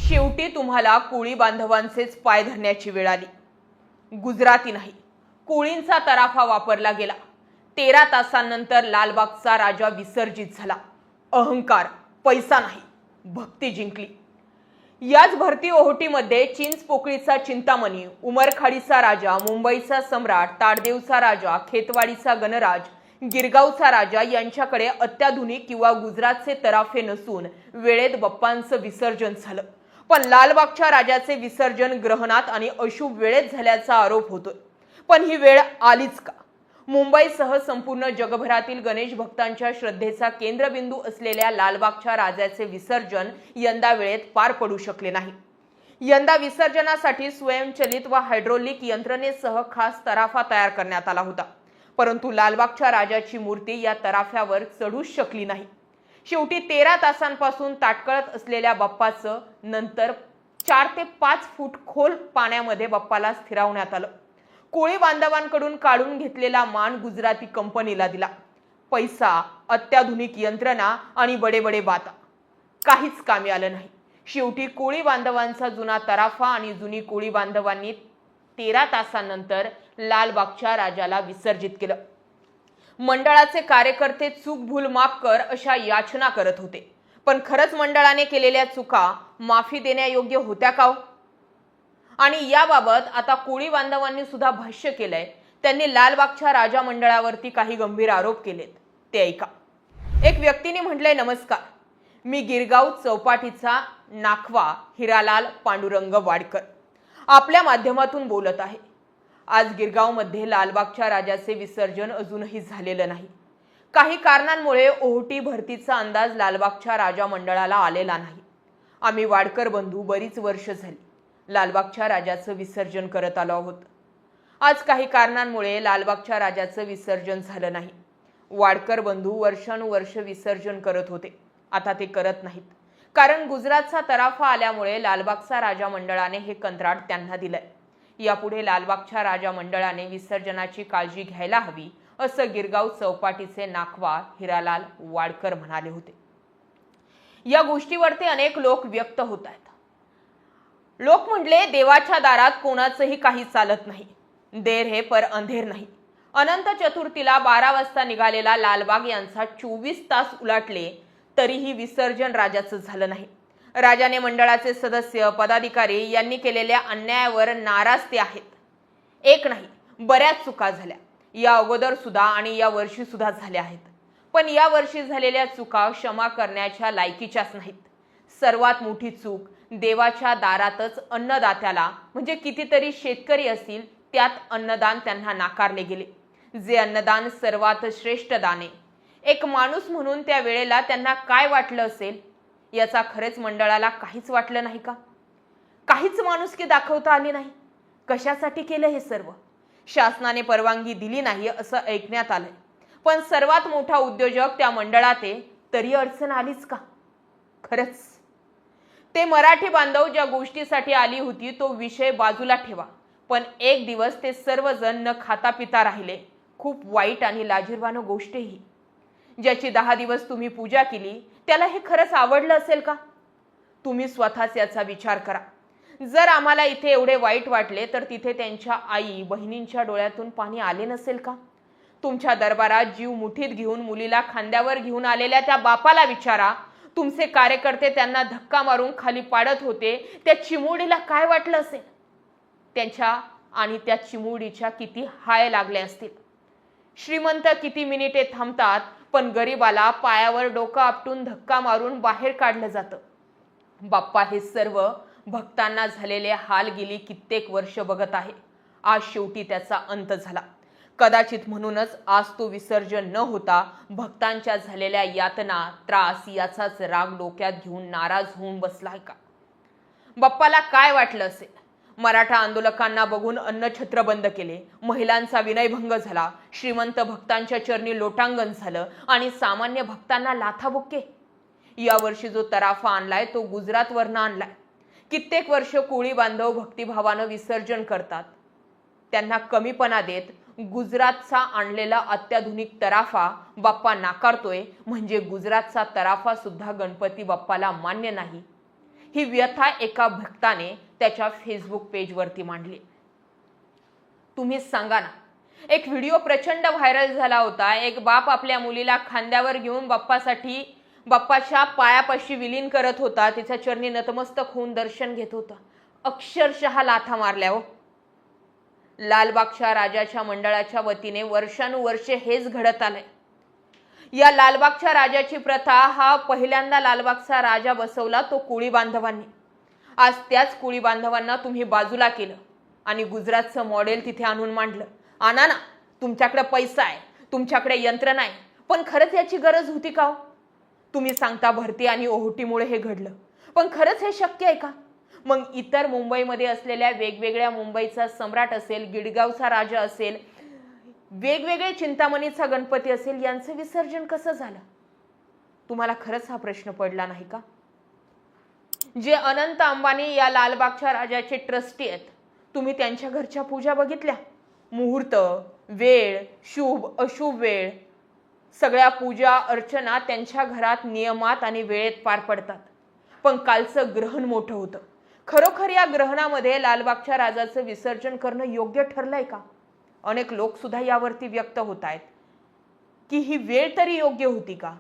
शेवटी तुम्हाला कोळी बांधवांचेच पाय धरण्याची वेळ आली। गुजराती नाही, कोळींचा तराफा वापरला गेला। 13 तासांनंतर लालबागचा राजा विसर्जित झाला। अहंकार, पैसा नाही, भक्ती जिंकली। याच भरती ओहोटीमध्ये चिंचपोकळीचा चिंतामणी, उमरखाडीचा राजा, मुंबईचा सम्राट, ताडदेवचा राजा, खेतवाडीचा गणराज, गिरगावचा राजा यांच्याकडे अत्याधुनिक किंवा गुजरातचे तराफे नसून वेळेत बाप्पांचं विसर्जन झालं। पण लालबागच्या राजाचे विसर्जन ग्रहणात आणि अशुभ वेळेत झाल्याचा आरोप होतोय। पण ही वेळ आलीच का? मुंबईसह संपूर्ण जगभरातील गणेश भक्तांच्या श्रद्धेचा केंद्रबिंदू असलेल्या लालबागच्या राजाचे विसर्जन यंदा वेळेत पार पडू शकले नाही। यंदा विसर्जनासाठी स्वयंचलित व हायड्रोलिक यंत्रणेसह खास तराफा तयार करण्यात आला होता, परंतु लालबागच्या राजाची मूर्ती या तराफ्यावर चढूच शकली नाही। शेवटी 13 तासांपासून ताटकळत असलेल्या बाप्पाचं नंतर 4 ते 5 फूट खोल पाण्यामध्ये बाप्पाला स्थिरावण्यात आलं। कोळी बांधवांकडून काढून घेतलेला मान गुजराती कंपनीला दिला। पैसा, अत्याधुनिक यंत्रणा आणि बडे बडे बाता काहीच कामी आलं नाही। शेवटी कोळी बांधवांचा जुना तराफा आणि जुनी कोळी बांधवांनी 13 तासांनंतर लालबागच्या राजाला विसर्जित केलं। मंडळाचे कार्यकर्ते चूक भूल माफ कर अशा याचना करत होते, पण खरंच मंडळाने केलेल्या चुका माफी देण्यायोग्य होत्या का? आणि याबाबत आता कोळी बांधवांनी सुद्धा भाष्य केलंय। त्यांनी लालबागच्या राजा मंडळावरती काही गंभीर आरोप केलेत, ते ऐका। एक व्यक्तीने म्हटलंय, नमस्कार, मी गिरगाव चौपाटीचा नाखवा हिरालाल पांडुरंग वाडकर आपल्या माध्यमातून बोलत आहे। आज गिरगावमध्ये लालबागच्या राजाचे विसर्जन अजूनही झालेलं नाही। काही कारणांमुळे ओहोटी भरतीचा अंदाज लालबागच्या राजा मंडळाला आलेला नाही। आम्ही वाडकर बंधू बरीच वर्ष झाली लालबागच्या राजाचं विसर्जन करत आलो आहोत। आज काही कारणांमुळे लालबागच्या राजाचं विसर्जन झालं नाही। वाडकर बंधू वर्षानुवर्ष विसर्जन करत होते, आता ते करत नाहीत, कारण गुजरातचा तराफा आल्यामुळे लालबागचा राजा मंडळाने हे कंत्राट त्यांना दिलंय। यापुढे लालबागच्या राजा मंडळाने विसर्जनाची काळजी घ्यायला हवी, असं गिरगाव चौपाटीचे नाखवा हिरालाल वाडकर म्हणाले होते। या गोष्टीवरती अनेक लोक व्यक्त होत आहेत। लोक म्हटले, देवाच्या दारात कोणाचंही काही चालत नाही, देर है पर अंधेर नाही। अनंत चतुर्थीला 12 वाजता निघालेला लालबाग यांचा 24 तास उलटले तरीही विसर्जन राजाचं झालं नाही। राजाने मंडळाचे सदस्य, पदाधिकारी यांनी केलेल्या अन्यायावर नाराज ते आहेत। एक नाही, बऱ्याच चुका झाल्या या अगोदर सुद्धा आणि या वर्षी सुद्धा झाल्या आहेत, पण या वर्षी झालेल्या चुका क्षमा करण्याच्या लायकीच्याच नाहीत। सर्वात मोठी चूक, देवाच्या दारातच अन्नदात्याला म्हणजे कितीतरी शेतकरी असतील त्यात अन्नदान त्यांना नाकारले गेले, जे अन्नदान सर्वात श्रेष्ठ दान आहे। एक माणूस म्हणून त्या वेळेला त्यांना काय वाटलं असेल याचा खरेच मंडळाला काहीच वाटलं नाही का? काहीच माणुसकी दाखवता आली नाही। कशासाठी केलं हे सर्व? शासनाने परवानगी दिली नाही असं ऐकण्यात आलंय, पण सर्वात मोठा उद्योजक त्या मंडळात आहे, तरी अडचण आलीच का? खरंच ते मराठी बांधव ज्या गोष्टीसाठी आली होती तो विषय बाजूला ठेवा, पण एक दिवस ते सर्वजण न खाता पिता राहिले। खूप वाईट आणि लाजिरवाणं गोष्ट ही, ज्याची 10 दिवस तुम्ही पूजा केली त्याला हे खरंच आवडलं असेल का? तुम्ही स्वतःच याचा विचार करा। जर आम्हाला इथे एवढे वाईट वाटले तर तिथे त्यांच्या आई बहिणींच्या डोळ्यातून पाणी आले नसेल का? तुमच्या दरबारात जीव मुठीत घेऊन मुलीला खांद्यावर घेऊन आलेल्या त्या बापाला विचारा, तुमचे कार्यकर्ते त्यांना धक्का मारून खाली पाडत होते, त्या चिमुरडीला काय वाटलं असेल? त्यांच्या आणि त्या चिमुरडीच्या किती हाय लागले असतील। श्रीमंत किती मिनिटे थांबतात, पण गरीबाला पायावर डोकं आपटून धक्का मारून बाहेर काढलं जातं। बाप्पा हे सर्व भक्तांना झालेले हाल गेली कित्येक वर्ष बघत आहे। आज शेवटी त्याचा अंत झाला। कदाचित म्हणूनच आज तो विसर्जन न होता भक्तांच्या झालेल्या यातना, त्रास याचाच राग डोक्यात घेऊन नाराज होऊन बसलाय का? बाप्पाला काय वाटलं असेल? मराठा आंदोलकांना बघून अन्नछत्र बंद केले, महिलांचा विनयभंग झाला, श्रीमंत भक्तांच्या चरणी लोटांगण झालं आणि सामान्य भक्तांना लाथाबुक्के। या वर्षी जो तराफा आणलाय तो गुजरातवरनं आणलाय। कित्येक वर्ष कोळी बांधव भक्तिभावानं विसर्जन करतात, त्यांना कमीपणा देत गुजरातचा आणलेला अत्याधुनिक तराफा बाप्पा नाकारतोय, म्हणजे गुजरातचा तराफा सुद्धा गणपती बाप्पाला मान्य नाही। ही व्यथा एका भक्ताने त्याच्या फेसबुक पेजवरती मांडली. तुम्हीच सांगा ना, एक व्हिडिओ प्रचंड व्हायरल झाला होता. एक बाप आपल्या मुलीला खांद्यावर घेऊन बाप्पाच्या पायापाशी विलीन करत होता. तिच्या चरणी नतमस्तक होऊन दर्शन घेत होता. अक्षरशः लाथा मारल्या हो. लालबागच्या राजाच्या मंडळाच्या वतीने वर्षानुवर्षे हेच घडत आलंय. या लालबागच्या राजाची प्रथा हा पहिल्यांदा लालबागचा राजा बसवला तो कोळी बांधवांनी. आज त्याच कोळी बांधवांना तुम्ही बाजूला केलं आणि गुजरातचं मॉडेल तिथे आणून मांडलं. आणा ना, तुमच्याकडे पैसा आहे, तुमच्याकडे यंत्रणा आहे, पण खरंच याची गरज होती का हो? तुम्ही सांगता भरती आणि ओहोटीमुळे हे घडलं, पण खरंच हे शक्य आहे का? मग इतर मुंबईमध्ये असलेल्या वेगवेगळ्या मुंबईचा सम्राट असेल, गिडगावचा राजा असेल, वेगवेगळे चिंतामणीचा गणपती असेल, यांचं विसर्जन कसं झालं? तुम्हाला खरंच हा प्रश्न पडला नाही का? जे अनंत अंबानी या लालबागच्या राजाचे ट्रस्टी आहेत, तुम्ही त्यांच्या घरच्या पूजा बघितल्या? मुहूर्त, वेळ, शुभ अशुभ वेळ, सगळ्या पूजा अर्चना त्यांच्या घरात नियमात आणि वेळेत पार पडतात. पण कालचं ग्रहण मोठं होतं. खरोखर या ग्रहणामध्ये लालबागच्या राजाचं विसर्जन करणं योग्य ठरलंय का? अनेक लोक सुद्धा यावरती व्यक्त होत आहेत की ही वेळ तरी योग्य होती का?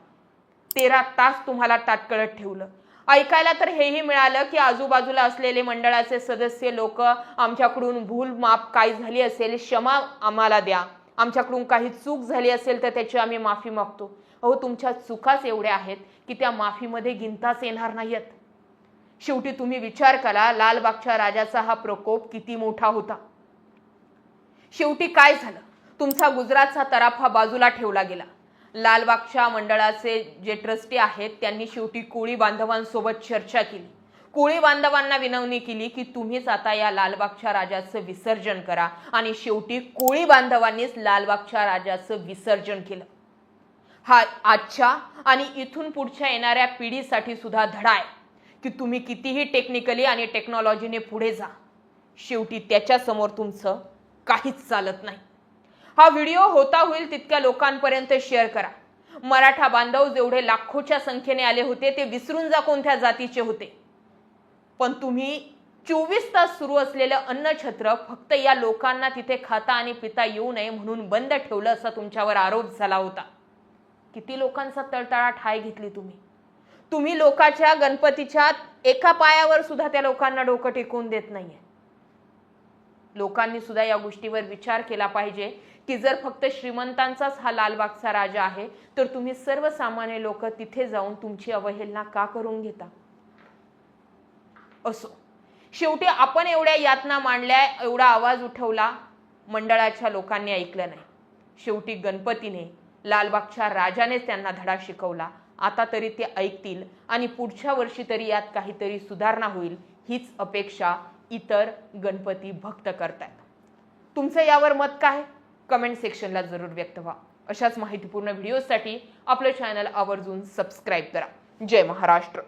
13 तास तुम्हाला ताटकळत ठेवलं. ऐकायला तर हेही मिळालं की आजूबाजूला असलेले मंडळाचे सदस्य लोक आमच्याकडून भूल माफ काय झाली असेल क्षमा आम्हाला द्या, आमच्याकडून काही चूक झाली असेल तर त्याची आम्ही माफी मागतो. अहो, तुमच्या चुकाच एवढ्या आहेत की त्या माफीमध्ये गिनताच येणार नाहीत. शेवटी तुम्ही विचार करा, लालबागच्या राजाचा हा प्रकोप किती मोठा होता. शेवटी काय झालं? तुमचा गुजरातचा तराफा बाजूला ठेवला गेला. लालबागच्या मंडळाचे जे ट्रस्टी आहेत त्यांनी शेवटी कोळी बांधवांसोबत चर्चा केली. कोळी बांधवांना विनवणी केली की तुम्हीच आता या लालबागच्या राजाचं विसर्जन करा, आणि शेवटी कोळी बांधवांनीच लालबागच्या राजाचं विसर्जन केलं. हा आजच्या आणि इथून पुढच्या येणाऱ्या पिढीसाठी सुद्धा धडा आहे की तुम्ही कितीही टेक्निकली आणि टेक्नॉलॉजीने पुढे जा, शेवटी त्याच्या समोर तुमचं काहीच चालत नाही. हा व्हिडिओ होता होईल तितक्या लोकांपर्यंत शेअर करा. मराठा बांधव जेवढे लाखोच्या संख्येने आले होते ते विसरून जा कोणत्या जातीचे होते. पण तुम्ही 24 तास सुरू असलेलं अन्नछत्र फक्त या लोकांना तिथे खाता आणि पिता येऊ नये म्हणून बंद ठेवलं असा तुमच्यावर आरोप झाला होता. किती लोकांचा तळतळाट हाय घेतली तुम्ही लोकांच्या गणपतीच्या एका पायावर सुद्धा त्या लोकांना डोकं टेकवून देत नाहीये. लोकांनी सुद्धा या गोष्टीवर विचार केला पाहिजे की जर फक्त श्रीमंतांचाच हा लालबागचा राजा आहे तर तुम्ही सर्वसामान्य लोक तिथे जाऊन तुमची अवहेलना का करून घेता? असो, शेवटी आपण एवढ्या यातना मांडल्या, एवढा आवाज उठवला, मंडळाच्या लोकांनी ऐकलं नाही. शेवटी गणपतीने, लालबागच्या राजानेच त्यांना धडा शिकवला. आता तरी ते ऐकतील आणि पुढच्या वर्षी तरी यात काहीतरी सुधारणा होईल हीच अपेक्षा इतर गणपती भक्त करतायत. तुमचं यावर मत काय? कमेंट सेक्शनला जरूर व्यक्त व्हा. अशाच माहितीपूर्ण व्हिडिओसाठी आपलं चॅनल आवर्जून सबस्क्राईब करा. जय महाराष्ट्र.